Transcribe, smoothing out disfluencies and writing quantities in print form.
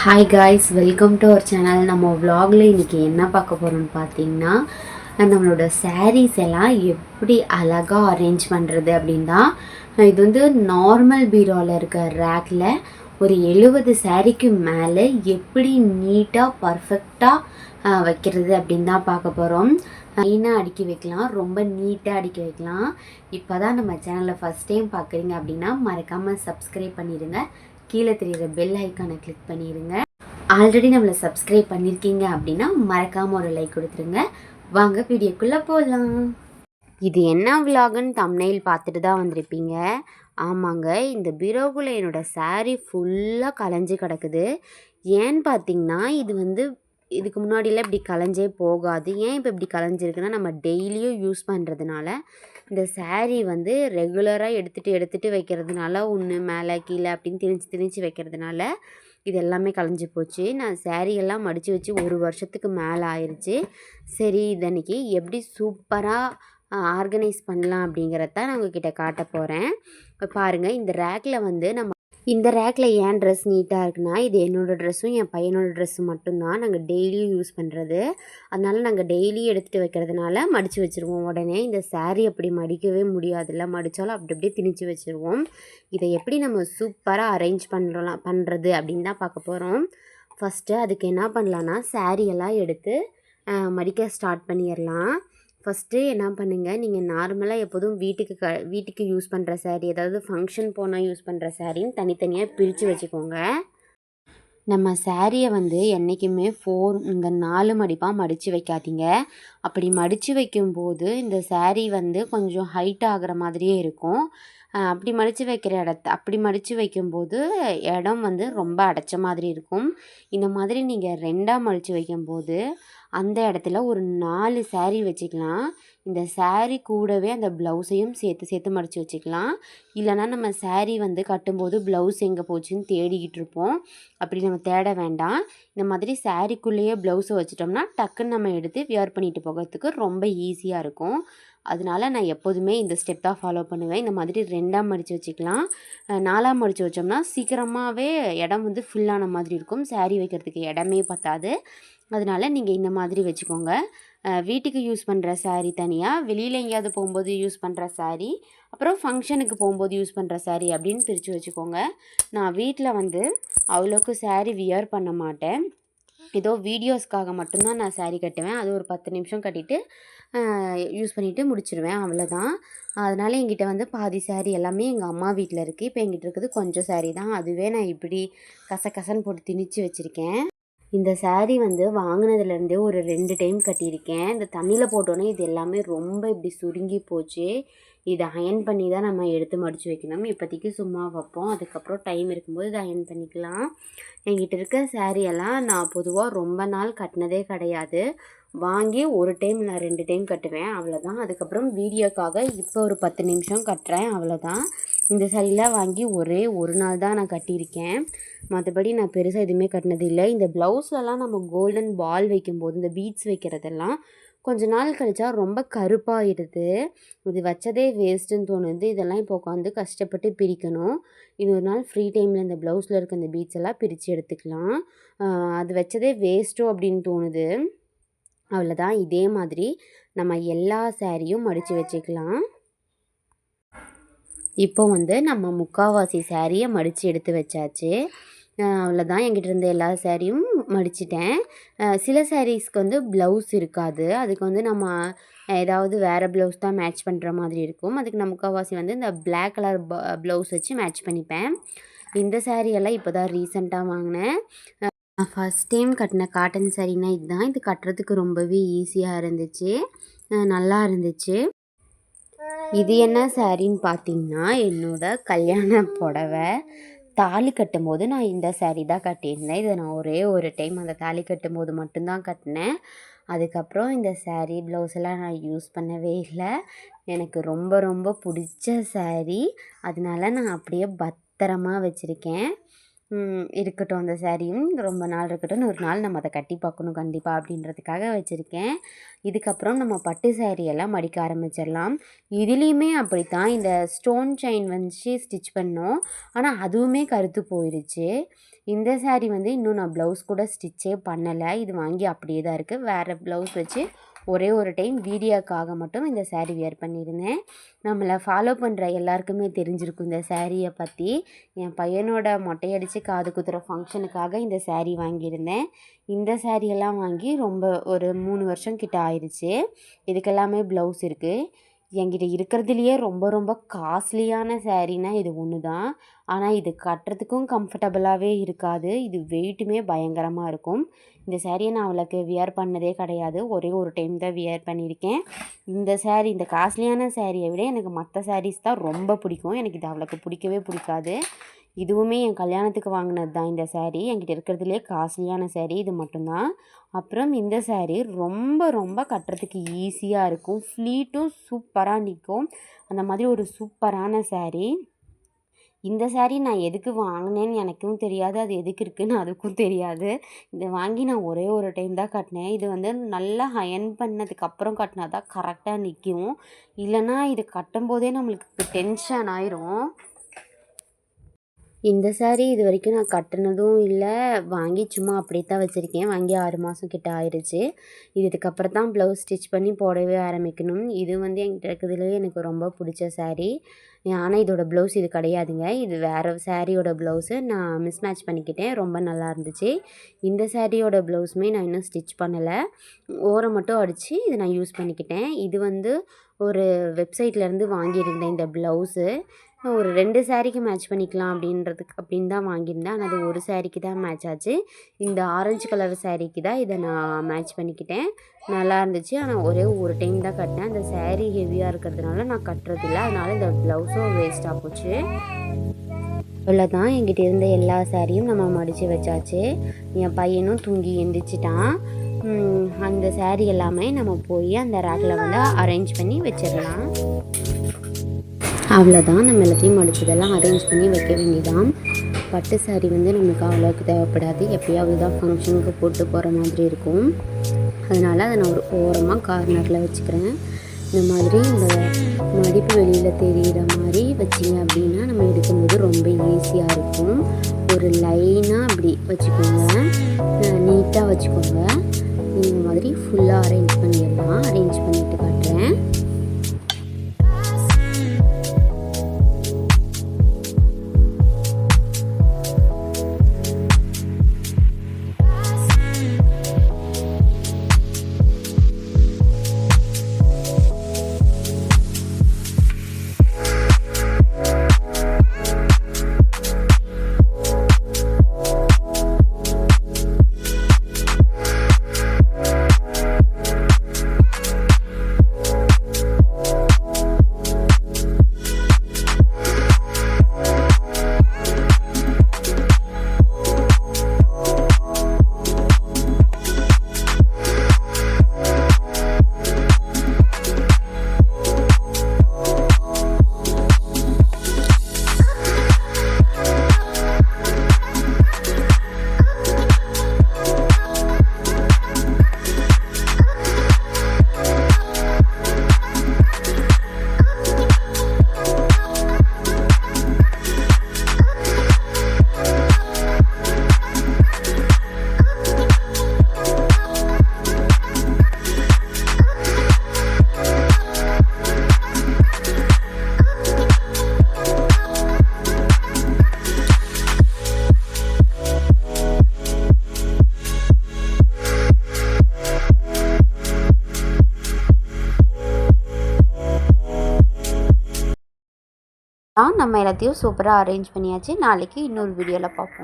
Hi guys, welcome to our channel. நம்ம vlogல இன்றைக்கி என்ன பார்க்க போகிறோம்னு பார்த்தீங்கன்னா, நம்மளோட சாரீஸ் எல்லாம் எப்படி அழகாக அரேஞ்ச் பண்ணுறது அப்படின்னு தான். இது வந்து நார்மல் பீரோவில் இருக்க ரேக்கில் ஒரு 70 சாரீக்கு மேலே எப்படி நீட்டாக பர்ஃபெக்டாக வைக்கிறது அப்படின்னு தான் பார்க்க போகிறோம். லைனாக அடுக்கி வைக்கலாம், ரொம்ப நீட்டாக அடுக்கி வைக்கலாம். இப்போ தான் நம்ம சேனலில் ஃபஸ்ட் டைம் பார்க்குறீங்க அப்படின்னா மறக்காமல் சப்ஸ்கிரைப் பண்ணிடுங்க. கீழே தெரியுற பெல் ஐக்கானை கிளிக் பண்ணிடுங்க. ஆல்ரெடி நம்மளை சப்ஸ்கிரைப் பண்ணியிருக்கீங்க அப்படின்னா மறக்காமல் ஒரு லைக் கொடுத்துருங்க. வாங்க வீடியோக்குள்ளே போகலாம். இது என்ன விலாகுன்னு தம்ப்நெயில் பார்த்துட்டு தான் வந்திருப்பீங்க. ஆமாங்க, இந்த பீரோக்குள்ளே என்னோடய சாரீ ஃபுல்லாக கலைஞ்சு கிடக்குது. ஏன்னு பார்த்தீங்கன்னா, இது வந்து இதுக்கு முன்னாடியெல்லாம் இப்படி கலைஞ்சே போகாது. ஏன் இப்போ இப்படி கலைஞ்சிருக்குன்னா, நம்ம டெய்லியும் யூஸ் பண்ணுறதுனால இந்த சாரீ வந்து ரெகுலராக எடுத்துகிட்டு வைக்கிறதுனால ஒன்று மேலே கீழே அப்படின்னு திணிச்சு வைக்கிறதுனால இது எல்லாமே கலைஞ்சி போச்சு. நான் சாரியெல்லாம் மடித்து வச்சு 1 வருஷத்துக்கு மேலே ஆயிடுச்சு. சரி, இதை அன்றைக்கி எப்படி சூப்பராக ஆர்கனைஸ் பண்ணலாம் அப்படிங்கிறத நான் உங்ககிட்ட காட்ட போகிறேன். இப்போ பாருங்கள், இந்த ரேக்கில் வந்து இந்த ரேக்கில் ஏன் ட்ரெஸ் நீட்டாக இருக்குன்னா, இது என்னோடய ட்ரெஸ்ஸும் என் பையனோட ட்ரெஸ்ஸும் மட்டும்தான் நாங்கள் டெய்லியும் யூஸ் பண்ணுறது. அதனால் நாங்கள் டெய்லி எடுத்துகிட்டு வைக்கிறதுனால மடித்து வச்சுருவோம். உடனே இந்த சாரீ அப்படி மடிக்கவே முடியாதுல்ல, மடித்தாலும் அப்படி அப்படியே திணிச்சு வச்சுருவோம். இதை எப்படி நம்ம சூப்பராக அரேஞ்ச் பண்ணுறது அப்படின்னு தான் பார்க்க போகிறோம். ஃபஸ்ட்டு அதுக்கு என்ன பண்ணலான்னா, சாரியெல்லாம் எடுத்து மடிக்க ஸ்டார்ட் பண்ணிடலாம். ஃபஸ்ட்டு என்ன பண்ணுங்கள், நீங்கள் நார்மலாக எப்போதும் வீட்டுக்கு யூஸ் பண்ணுற சாரீ, ஏதாவது ஃபங்க்ஷன் போனால் யூஸ் பண்ணுற சாரின்னு தனித்தனியாக பிரித்து வச்சுக்கோங்க. நம்ம சாரியை வந்து என்றைக்குமே இந்த 4 மடிப்பாக மடித்து வைக்காதீங்க. அப்படி மடித்து வைக்கும்போது இந்த சாரீ வந்து கொஞ்சம் ஹைட் ஆகிற மாதிரியே இருக்கும். அப்படி மடித்து வைக்கும்போது இடம் வந்து ரொம்ப அடைச்ச மாதிரி இருக்கும். இந்த மாதிரி நீங்கள் 2ஆக மடித்து வைக்கும்போது அந்த இடத்துல ஒரு 4 சாரீ வச்சுக்கலாம். இந்த சாரீ கூடவே அந்த ப்ளவுஸையும் சேர்த்து மடித்து வச்சுக்கலாம். இல்லைனா நம்ம சாரீ வந்து கட்டும்போது ப்ளவுஸ் எங்கே போச்சுன்னு தேடிக்கிட்டு இருப்போம். அப்படி நம்ம தேட வேண்டாம். இந்த மாதிரி சாரீக்குள்ளேயே ப்ளவுஸை வச்சிட்டோம்னா டக்குன்னு நம்ம எடுத்து வியர் பண்ணிட்டு போகிறதுக்கு ரொம்ப ஈஸியாக இருக்கும். அதனால நான் எப்போதுமே இந்த ஸ்டெப் தான் ஃபாலோ பண்ணுவேன். இந்த மாதிரி 2ஆக மடித்து வச்சுக்கலாம். 4ஆக மடித்து வச்சோம்னா சீக்கிரமாகவே இடம் வந்து ஃபில்லான மாதிரி இருக்கும். சாரீ வைக்கிறதுக்கு இடமே பத்தாது. அதனால் நீங்கள் இந்த மாதிரி வச்சுக்கோங்க. வீட்டுக்கு யூஸ் பண்ணுற சாரீ தனியாக, வெளியில் எங்கேயாவது போகும்போது யூஸ் பண்ணுற சாரீ, அப்புறம் ஃபங்க்ஷனுக்கு போகும்போது யூஸ் பண்ணுற சாரீ அப்படின்னு பிரித்து வச்சுக்கோங்க. நான் வீட்டில் வந்து அவ்வளோக்கு சாரீ வியர் பண்ண மாட்டேன். ஏதோ வீடியோஸ்க்காக மட்டும்தான் நான் சாரீ கட்டுவேன். அது ஒரு 10 நிமிஷம் கட்டிட்டு யூஸ் பண்ணிவிட்டு முடிச்சிடுவேன், அவ்வளோதான். அதனால் என்கிட்ட வந்து பாதி சாரீ எல்லாமே எங்கள் அம்மா வீட்டில் இருக்குது. இப்போ என்கிட்ட இருக்கிறது கொஞ்சம் சாரீ தான். அதுவே நான் இப்படி கசகசன்னு போட்டு திணிச்சு வச்சுருக்கேன். இந்த சாரீ வந்து வாங்கினதுலேருந்தே ஒரு 2 டைம் கட்டியிருக்கேன். இந்த தண்ணியில் போட்டோன்னே இது எல்லாமே ரொம்ப இப்படி சுருங்கி போச்சு. இதை அயன் பண்ணி தான் நம்ம எடுத்து மடித்து வைக்கணும். இப்போதைக்கு சும்மா வைப்போம். அதுக்கப்புறம் டைம் இருக்கும்போது இதை அயன் பண்ணிக்கலாம். என்கிட்ட இருக்க சாரியெல்லாம் நான் பொதுவாக ரொம்ப நாள் கட்டினதே கிடையாது. வாங்கி ஒரு டைம் நான் 2 டைம் கட்டுவேன், அவ்வளோதான். அதுக்கப்புறம் வீடியோக்காக இப்போ ஒரு 10 நிமிஷம் கட்டுறேன், அவ்வளோதான். இந்த சாரியெலாம் வாங்கி ஒரே ஒரு நாள் தான் நான் கட்டியிருக்கேன். மற்றபடி நான் பெருசாக எதுவுமே கட்டினது இல்லை. இந்த ப்ளவுஸ்லலாம் நம்ம கோல்டன் பால் வைக்கும்போது இந்த பீட்ஸ் வைக்கிறதெல்லாம் கொஞ்ச நாள் கழிச்சா ரொம்ப கருப்பாகிடுது. இது வச்சதே வேஸ்ட்டுன்னு தோணுது. இதெல்லாம் இப்போ உட்காந்து கஷ்டப்பட்டு பிரிக்கணும். இன்னொரு நாள் ஃப்ரீ டைமில் இந்த ப்ளவுஸில் இருக்க இந்த பீட்ஸ் எல்லாம் பிரித்து எடுத்துக்கலாம். அது வச்சதே வேஸ்ட்டோ அப்படின்னு தோணுது. அவ்வளோதான். இதே மாதிரி நம்ம எல்லா சாரியும் மடித்து வச்சுக்கலாம். இப்போ வந்து நம்ம முக்கால்வாசி சாரியை மடித்து எடுத்து வச்சாச்சு. அவ்வளோதான். என்கிட்ட இருந்த எல்லா சாரியும் மடிச்சிட்டேன். சில சாரீஸ்க்கு வந்து ப்ளவுஸ் இருக்காது. அதுக்கு வந்து நம்ம ஏதாவது வேறு ப்ளவுஸ் தான் மேட்ச் பண்ணுற மாதிரி இருக்கும். அதுக்கு நான் முக்கால்வாசி வந்து இந்த பிளாக் கலர் ப்ளவுஸ் வச்சு மேட்ச் பண்ணிப்பேன். இந்த சாரியெல்லாம் இப்போ தான் ரீசெண்டாக வாங்கினேன். நான் ஃபஸ்ட் டைம் கட்டின காட்டன் சாரீனா இதுதான். இது கட்டுறதுக்கு ரொம்பவே ஈஸியாக இருந்துச்சு, நல்லா இருந்துச்சு. இது என்ன சாரின்னு பார்த்தீங்கன்னா, என்னோடய கல்யாண புடவை. தாலி கட்டும்போது நான் இந்த சாரீ தான் கட்டியிருந்தேன். இதை நான் ஒரே ஒரு டைம் அந்த தாலி கட்டும்போது மட்டும்தான் கட்டினேன். அதுக்கப்புறம் இந்த சாரீ ப்ளவுஸ் எல்லாம் நான் யூஸ் பண்ணவே இல்லை. எனக்கு ரொம்ப ரொம்ப பிடிச்ச சாரீ. அதனால நான் அப்படியே பத்திரமா வச்சுருக்கேன். இருக்கட்டும், அந்த சாரியும் ரொம்ப நாள் இருக்கட்டும். ஒரு நாள் நம்ம அதை கட்டி பார்க்கணும் கண்டிப்பாக அப்படின்றதுக்காக வச்சுருக்கேன். இதுக்கப்புறம் நம்ம பட்டு சாரியெல்லாம் மடிக்க ஆரம்பிச்சிடலாம். இதுலேயுமே அப்படித்தான். இந்த ஸ்டோன் செயின் வச்சு ஸ்டிச் பண்ணோம். ஆனால் அதுவுமே கருத்து போயிடுச்சு. இந்த saree வந்து இன்னும் நான் ப்ளவுஸ் கூட ஸ்டிச்சே பண்ணலை. இது வாங்கி அப்படியே தான் இருக்குது. வேறு ப்ளவுஸ் வச்சு ஒரே ஒரு டைம் வீடியோக்காக மட்டும் இந்த saree வியர் பண்ணியிருந்தேன். நம்மளை ஃபாலோ பண்ணுற எல்லாருக்குமே தெரிஞ்சிருக்கும் இந்த சாரியை பற்றி. என் பையனோட மொட்டையடித்து காது குத்துற ஃபங்க்ஷனுக்காக இந்த saree வாங்கியிருந்தேன். இந்த சாரியெல்லாம் வாங்கி ரொம்ப ஒரு 3 வருஷம் கிட்ட ஆயிடுச்சு. இதுக்கெல்லாமே ப்ளவுஸ் இருக்குது. என்கிட்ட இருக்கிறதுலையே ரொம்ப ரொம்ப காஸ்ட்லியான சாரீனா இது ஒன்று தான். ஆனால் இது கட்டுறதுக்கும் கம்ஃபர்டபுளாகவே இருக்காது. இது வெயிட்டுமே பயங்கரமாக இருக்கும். இந்த சாரியை நான் அவளுக்கு வியர் பண்ணதே கிடையாது. ஒரே ஒரு டைம் தான் வியர் பண்ணியிருக்கேன். இந்த சாரீ, இந்த காஸ்ட்லியான சாரியை விட எனக்கு மற்ற சாரீஸ் தான் ரொம்ப பிடிக்கும். எனக்கு இது அவளுக்கு பிடிக்கவே பிடிக்காது. இதுவுமே என் கல்யாணத்துக்கு வாங்கினது தான் இந்த சாரீ. என்கிட்ட இருக்கிறதுலே காஸ்ட்லியான சாரீ இது மட்டும்தான். அப்புறம் இந்த சாரீ ரொம்ப ரொம்ப கட்டுறதுக்கு ஈஸியாக இருக்கும். ஃப்ளீட்டும் சூப்பராக நிற்கும். அந்த மாதிரி ஒரு சூப்பரான சாரீ. இந்த சாரீ நான் எதுக்கு வாங்கினேன்னு எனக்கும் தெரியாது. அது எதுக்கு இருக்குதுன்னு அதுக்கும் தெரியாது. இதை வாங்கி நான் ஒரே ஒரு டைம் தான் கட்டினேன். இது வந்து நல்லா அயர்ன் பண்ணதுக்கப்புறம் கட்டினா தான் கரெக்டாக நிற்கும். இல்லைன்னா இது கட்டும்போதே நம்மளுக்கு டென்ஷன் ஆயிரும். இந்த சாரீ இது வரைக்கும் நான் கட்டினதும் இல்லை. வாங்கி சும்மா அப்படியே தான் வச்சுருக்கேன். வாங்கி 6 மாதம் கிட்ட ஆயிடுச்சு. இதுக்கப்புறம் தான் ப்ளவுஸ் ஸ்டிச் பண்ணி போடவே ஆரம்பிக்கணும். இது வந்து என்கிட்ட இருக்கிறதுலே எனக்கு ரொம்ப பிடிச்ச சாரீ. ஆனால் இதோட ப்ளவுஸ் இது கிடையாதுங்க. இது வேறு சாரியோட ப்ளவுஸு நான் மிஸ்மேட்ச் பண்ணிக்கிட்டேன். ரொம்ப நல்லா இருந்துச்சு. இந்த சாரியோட ப்ளவுஸுமே நான் இன்னும் ஸ்டிச் பண்ணலை. ஓரம் மட்டும் அடித்து இதை நான் யூஸ் பண்ணிக்கிட்டேன். இது வந்து ஒரு வெப்சைட்லேருந்து வாங்கியிருந்தேன் இந்த ப்ளவுஸு. ஒரு 2 சாரீக்கு மேட்ச் பண்ணிக்கலாம் அப்படின்னு தான் வாங்கியிருந்தேன். ஆனால் அது ஒரு சாரீக்கு தான் மேட்ச் ஆச்சு. இந்த ஆரஞ்சு கலர் சாரீக்கு தான் இதை நான் மேட்ச் பண்ணிக்கிட்டேன். நல்லா இருந்துச்சு. ஆனால் ஒரே ஒரு டைம் தான் கட்டினேன். அந்த சாரீ ஹெவியாக இருக்கிறதுனால நான் கட்டுறதில்ல. அதனால் இந்த ப்ளவுஸும் வேஸ்ட்டாக போச்சு. அவ்வளோதான். என்கிட்ட இருந்த எல்லா சாரியும் நம்ம மடித்து வச்சாச்சு. என் பையனும் தூங்கி எந்திரிச்சிட்டான். அந்த சாரீ எல்லாமே நம்ம போய் அந்த ரேக்கில் வந்து அரேஞ்ச் பண்ணி வச்சிடலாம். அவ்வளோதான். நம்ம எல்லாத்தையும் மடிச்சதெல்லாம் அரேஞ்ச் பண்ணி வைக்க வேண்டியதான். பட்டு சாரீ வந்து நமக்கு அவ்வளோக்கு தேவைப்படாது. எப்பயாவது தான் ஃபங்க்ஷனுக்கு போட்டு போகிற மாதிரி இருக்கும். அதனால் அதை நான் ஒரு ஓரமாக கார்னரில் வச்சுக்கிறேன். இந்த மாதிரி இந்த மடிப்பு வெளியில் தெரிகிற மாதிரி வச்சிங்க அப்படின்னா நம்ம எடுக்கும்போது ரொம்ப ஈஸியாக இருக்கும். ஒரு லைனாக அப்படி வச்சுக்கோங்க. நீட்டாக வச்சுக்கோங்க. இந்த மாதிரி ஃபுல்லாக அரேஞ்ச் பண்ணிடலாம். அரேஞ்ச் பண்ணிவிட்டு காட்டுறேன். நம்ம எல்லாத்தையும் சூப்பராக அரேஞ்ச் பண்ணியாச்சு. நாளைக்கு இன்னொரு வீடியோவில் பார்ப்போம்.